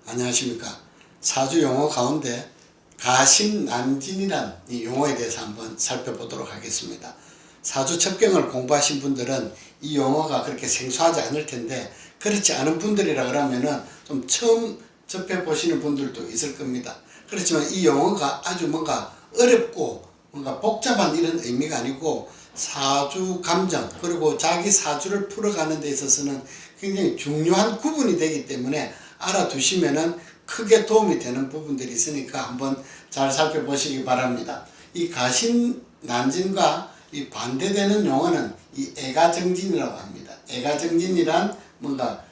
안녕하십니까. 사주 용어 가운데 가신난진이란 이 용어에 대해서 한번 살펴보도록 하겠습니다. 사주 첩경을 공부하신 분들은 이 용어가 그렇게 생소하지 않을 텐데, 그렇지 않은 분들이라 그러면은 좀 처음 접해 보시는 분들도 있을 겁니다. 그렇지만 이 용어가 아주 뭔가 어렵고 뭔가 복잡한 이런 의미가 아니고, 사주 감정 그리고 자기 사주를 풀어가는 데 있어서는 굉장히 중요한 구분이 되기 때문에 알아두시면은 크게 도움이 되는 부분들이 있으니까 한번 잘 살펴보시기 바랍니다. 이 가신난진과 이 반대되는 용어는 이 애가정진이라고 합니다. 애가정진이란 뭔가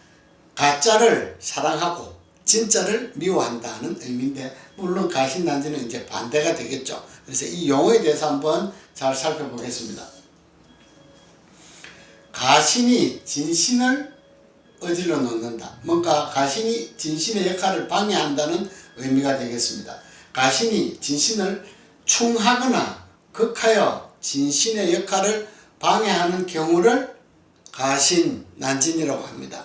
가짜를 사랑하고 진짜를 미워한다는 의미인데, 물론 가신난진은 이제 반대가 되겠죠. 그래서 이 용어에 대해서 한번 잘 살펴보겠습니다. 가신이 진신을 어질러 놓는다. 뭔가 가신이 진신의 역할을 방해한다는 의미가 되겠습니다. 가신이 진신을 충하거나 극하여 진신의 역할을 방해하는 경우를 가신난진이라고 합니다.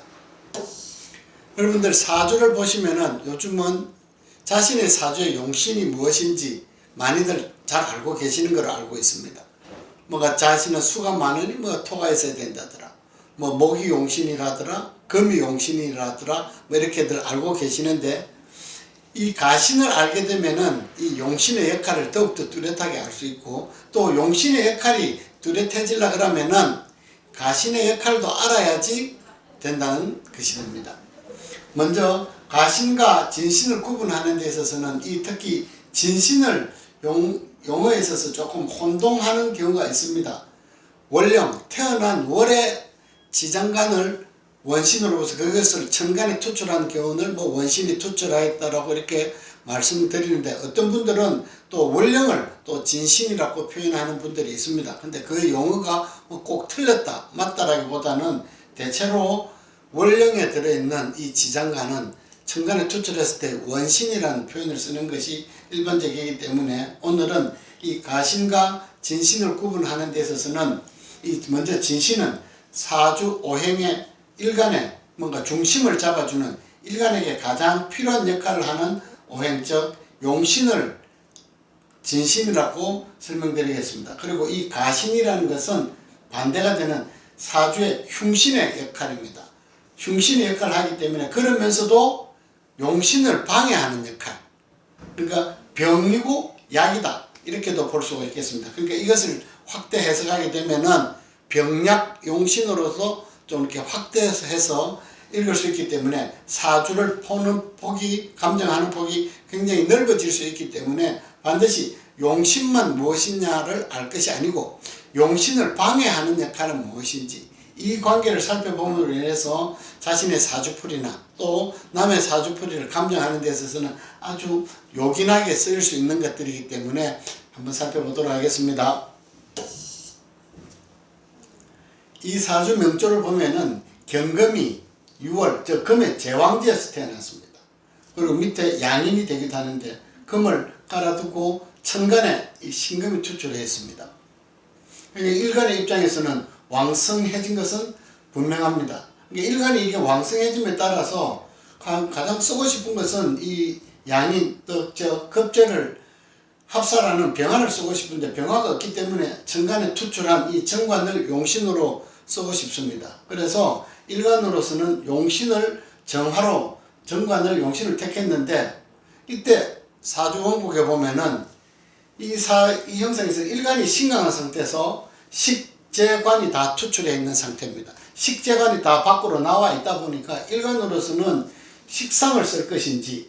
여러분들 사주를 보시면은 요즘은 자신의 사주의 용신이 무엇인지 많이들 잘 알고 계시는 걸 알고 있습니다. 뭔가 자신은 수가 많으니 토가 있어야 된다더라, 목이 용신이라더라, 금이 용신이라더라, 이렇게들 알고 계시는데, 이 가신을 알게 되면은 이 용신의 역할을 더욱더 뚜렷하게 알 수 있고, 또 용신의 역할이 뚜렷해지려 그러면은 가신의 역할도 알아야지 된다는 것이 됩니다. 먼저 가신과 진신을 구분하는 데 있어서는 이 특히 진신을 용어에 있어서 조금 혼동하는 경우가 있습니다. 월령, 태어난 월의 지장간을 원신으로서 그것을 천간에 투출한 경우를 원신이 투출하였다라고 이렇게 말씀드리는데, 어떤 분들은 또 월령을 또 진신이라고 표현하는 분들이 있습니다. 근데 그 용어가 꼭 틀렸다 맞다라기보다는 대체로 월령에 들어있는 이 지장간은 천간에 투출했을 때 원신이라는 표현을 쓰는 것이 일반적이기 때문에, 오늘은 이 가신과 진신을 구분하는 데 있어서는 먼저 진신은 사주 오행의 일간에 뭔가 중심을 잡아주는, 일간에게 가장 필요한 역할을 하는 오행, 즉 용신을 진신이라고 설명드리겠습니다. 그리고 이 가신이라는 것은 반대가 되는 사주의 흉신의 역할입니다. 흉신의 역할을 하기 때문에, 그러면서도 용신을 방해하는 역할, 그러니까 병이고 약이다 이렇게도 볼 수가 있겠습니다. 그러니까 이것을 확대 해석하게 되면은 병약 용신으로서 좀 이렇게 확대해서 읽을 수 있기 때문에, 사주를 보는 폭이, 감정하는 폭이 굉장히 넓어질 수 있기 때문에 반드시 용신만 무엇이냐를 알 것이 아니고 용신을 방해하는 역할은 무엇인지, 이 관계를 살펴봄으로 인해서 자신의 사주풀이나 또 남의 사주풀이를 감정하는 데 있어서는 아주 요긴하게 쓰일 수 있는 것들이기 때문에 한번 살펴보도록 하겠습니다. 이 사주 명조를 보면은 경금이 6월, 즉 금의 제왕지에서 태어났습니다. 그리고 밑에 양인이 되기도 하는데, 금을 깔아두고 천간에 이 신금이 투출했습니다. 그러니까 일간의 입장에서는 왕성해진 것은 분명합니다. 그러니까 일간이 이게 왕성해짐에 따라서 가장 쓰고 싶은 것은 이 양인, 급제를 합사라는 병화를 쓰고 싶은데 병화가 없기 때문에 천간에 투출한 이 정관을 용신으로 쓰고 싶습니다. 그래서 일간으로서는 용신을 정화로, 정관을 용신을 택했는데, 이때 사주원국에 보면은 이 형상에서 일간이 신강한 상태에서 식재관이 다 투출해 있는 상태입니다. 식재관이 다 밖으로 나와 있다 보니까 일간으로서는 식상을 쓸 것인지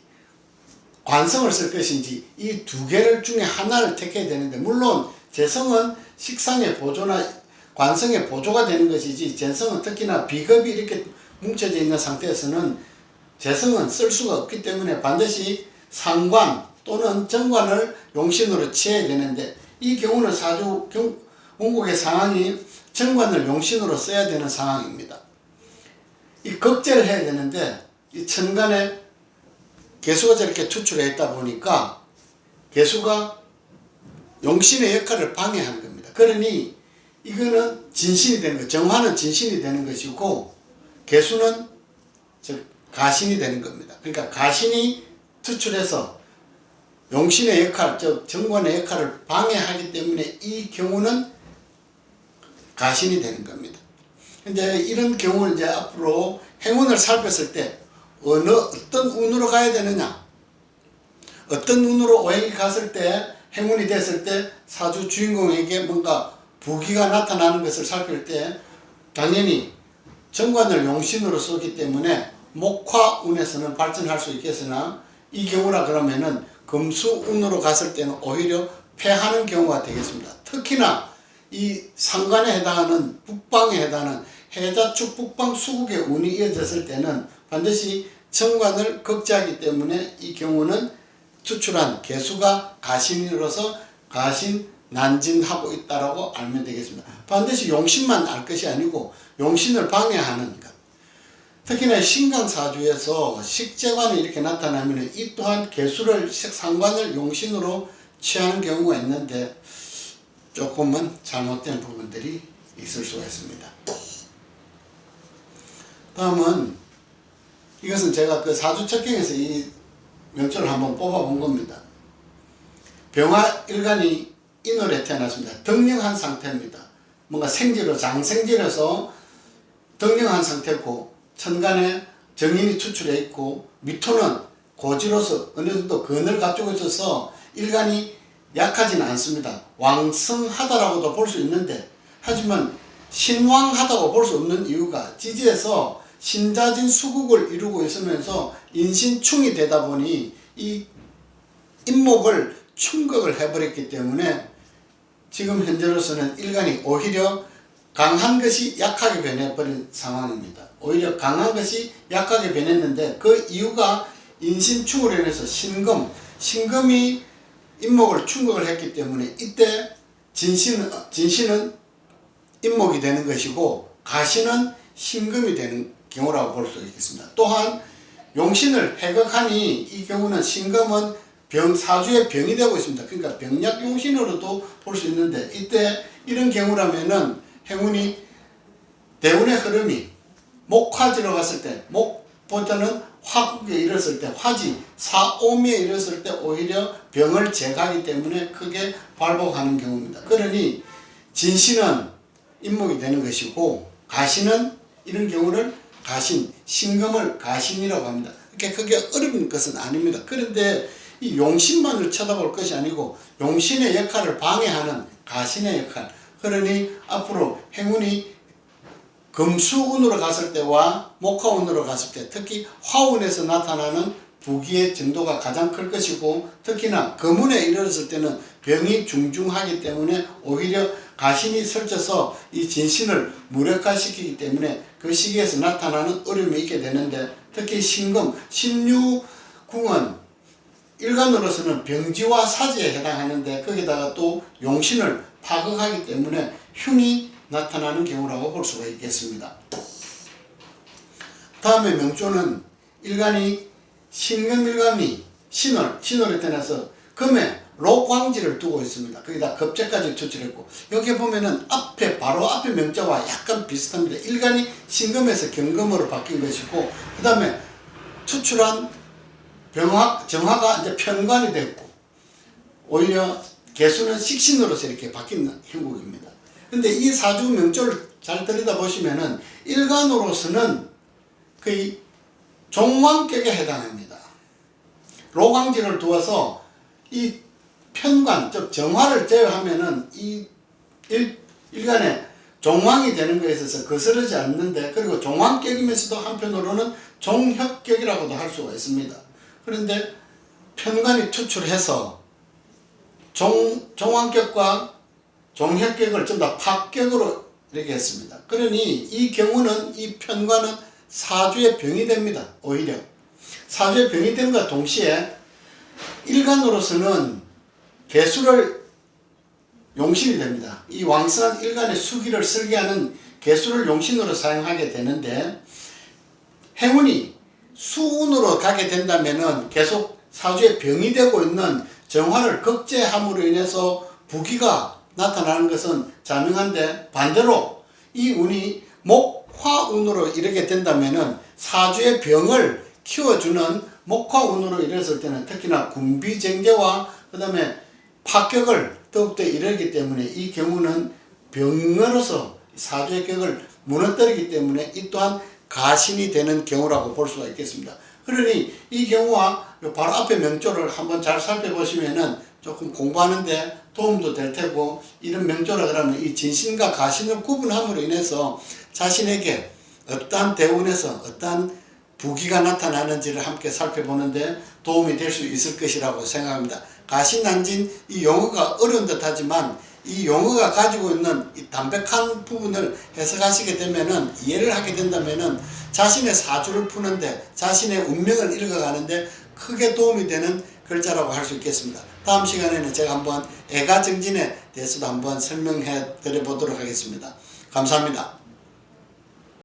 관성을 쓸 것인지 이 두 개를 중에 하나를 택해야 되는데, 물론 재성은 식상의 보조나 관성의 보조가 되는 것이지, 재성은 특히나 비겁이 이렇게 뭉쳐져 있는 상태에서는 재성은 쓸 수가 없기 때문에 반드시 상관 또는 정관을 용신으로 취해야 되는데, 이 경우는 사주 원국의 상황이 정관을 용신으로 써야 되는 상황입니다. 이 극제를 해야 되는데, 이 천간에 개수가 저렇게 투출해 있다 보니까 개수가 용신의 역할을 방해하는 겁니다. 그러니 이거는 진신이 되는 거, 정화는 진신이 되는 것이고 개수는 즉 가신이 되는 겁니다. 그러니까 가신이 투출해서 용신의 역할, 즉 정관의 역할을 방해하기 때문에 이 경우는 가신이 되는 겁니다. 이제 이런 경우는 이제 앞으로 행운을 살폈을 때 어떤 운으로 가야 되느냐, 어떤 운으로 오행이 갔을 때 행운이 됐을 때 사주 주인공에게 뭔가 부귀가 나타나는 것을 살필 때 당연히 정관을 용신으로 쓰기 때문에 목화운에서는 발전할 수 있겠으나 이 경우라 그러면은 금수운으로 갔을 때는 오히려 패하는 경우가 되겠습니다. 특히나 이 상관에 해당하는 북방에 해당하는 해자축 북방 수국의 운이 이어졌을 때는 반드시 정관을 극제하기 때문에 이 경우는 투출한 개수가 가신으로서 가신 난진하고 있다라고 알면 되겠습니다. 반드시 용신만 알 것이 아니고 용신을 방해하는 것. 특히나 신강사주에서 식재관이 이렇게 나타나면 이 또한 개수를 상관을 용신으로 취하는 경우가 있는데 조금은 잘못된 부분들이 있을 수가 있습니다. 다음은 이것은 제가 그 사주척경에서 이 명절을 한번 뽑아본 겁니다. 병화 일간이 인월에 태어났습니다. 덕령한 상태입니다. 뭔가 생지로 장생지로서 덕령한 상태고 천간에 정인이 투출해 있고 미토는 고지로서 어느 정도 근을 갖추고 있어서 일간이 약하지는 않습니다. 왕성하다라고도 볼 수 있는데 하지만 신왕하다고 볼 수 없는 이유가 지지에서 신자진 수국을 이루고 있으면서 인신충이 되다 보니 이 인목을 충격을 해버렸기 때문에 지금 현재로서는 일간이 오히려 강한 것이 약하게 변해버린 상황입니다. 오히려 강한 것이 약하게 변했는데 그 이유가 인신충으로 인해서 신금이 인목을 충격을 했기 때문에 이때 진신은 인목이 되는 것이고 가신은 신금이 되는 경우라고 볼 수 있겠습니다. 또한 용신을 해극하니 이 경우는 신금은 사주의 병이 되고 있습니다. 그러니까 병약용신으로도 볼 수 있는데 이때 이런 경우라면은 행운이 대운의 흐름이 목화지로 갔을 때 목보다는 화국에 이르렀을 때 화지 사오미에 이르렀을 때 오히려 병을 제거하기 때문에 크게 발복하는 경우입니다. 그러니 진신은 인목이 되는 것이고 가신은 이런 경우를 가신, 신금을 가신이라고 합니다. 그렇게 크게 어려운 것은 아닙니다. 그런데 이 용신만을 쳐다볼 것이 아니고 용신의 역할을 방해하는 가신의 역할. 그러니 앞으로 행운이 금수운으로 갔을 때와 목화운으로 갔을 때 특히 화운에서 나타나는 부기의 정도가 가장 클 것이고 특히나 금운에 이르렀을 때는 병이 중중하기 때문에 오히려 가신이 설쳐서 이 진신을 무력화시키기 때문에 그 시기에서 나타나는 어려움이 있게 되는데 특히 신금, 신유궁은 일간으로서는 병지와 사지에 해당하는데 거기다가 또 용신을 파극하기 때문에 흉이 나타나는 경우라고 볼 수가 있겠습니다. 다음에 명조는 일간이 신금일간이 신월에 태어나서 금에 록광지를 두고 있습니다. 거기다 겁재까지 투출했고 여기 보면은 바로 앞에 명자와 약간 비슷합니다. 일간이 신금에서 경금으로 바뀐 것이고 그 다음에 투출한 정화가 이제 편관이 됐고 오히려 개수는 식신으로서 이렇게 바뀐 형국입니다. 근데 이 사주 명조를 잘 들여다보시면은 일간으로서는 거의 종왕격에 해당합니다. 로광지를 두어서 이 편관, 즉 정화를 제외하면은 이 일간에 종왕이 되는 것에 있어서 거스르지 않는데 그리고 종왕격이면서도 한편으로는 종혁격이라고도 할 수가 있습니다. 그런데 편관이 투출해서 종왕격과 종혁격을 전부 다 파격으로 이렇게 했습니다. 그러니 이 경우는 이 편관은 사주의 병이 됩니다. 오히려 사주의 병이 되는 것과 동시에 일간으로서는 개수를 용신이 됩니다. 이 왕성한 일간의 수기를 설계하는 개수를 용신으로 사용하게 되는데 행운이 수운으로 가게 된다면은 계속 사주의 병이 되고 있는 정화를 극제함으로 인해서 부기가 나타나는 것은 자명한데 반대로 이 운이 목화운으로 이렇게 된다면은 사주의 병을 키워주는 목화운으로 이랬을 때는 특히나 군비쟁제와 그 다음에 파격을 더욱더 이르기 때문에 이 경우는 병으로서 사주의 격을 무너뜨리기 때문에 이 또한 가신이 되는 경우라고 볼 수가 있겠습니다. 그러니 이 경우와 바로 앞에 명조를 한번 잘 살펴보시면은 조금 공부하는데 도움도 될 테고, 이런 명조라 그러면 이 진신과 가신을 구분함으로 인해서 자신에게 어떠한 대운에서 어떠한 부기가 나타나는지를 함께 살펴보는데 도움이 될 수 있을 것이라고 생각합니다. 가신난진 이 용어가 어려운 듯 하지만 이 용어가 가지고 있는 이 담백한 부분을 해석하시게 되면은, 이해를 하게 된다면은 자신의 사주를 푸는데, 자신의 운명을 읽어가는데 크게 도움이 되는 글자라고 할 수 있겠습니다. 다음 시간에는 제가 한번 애가정진에 대해서도 한번 설명해 드려 보도록 하겠습니다. 감사합니다.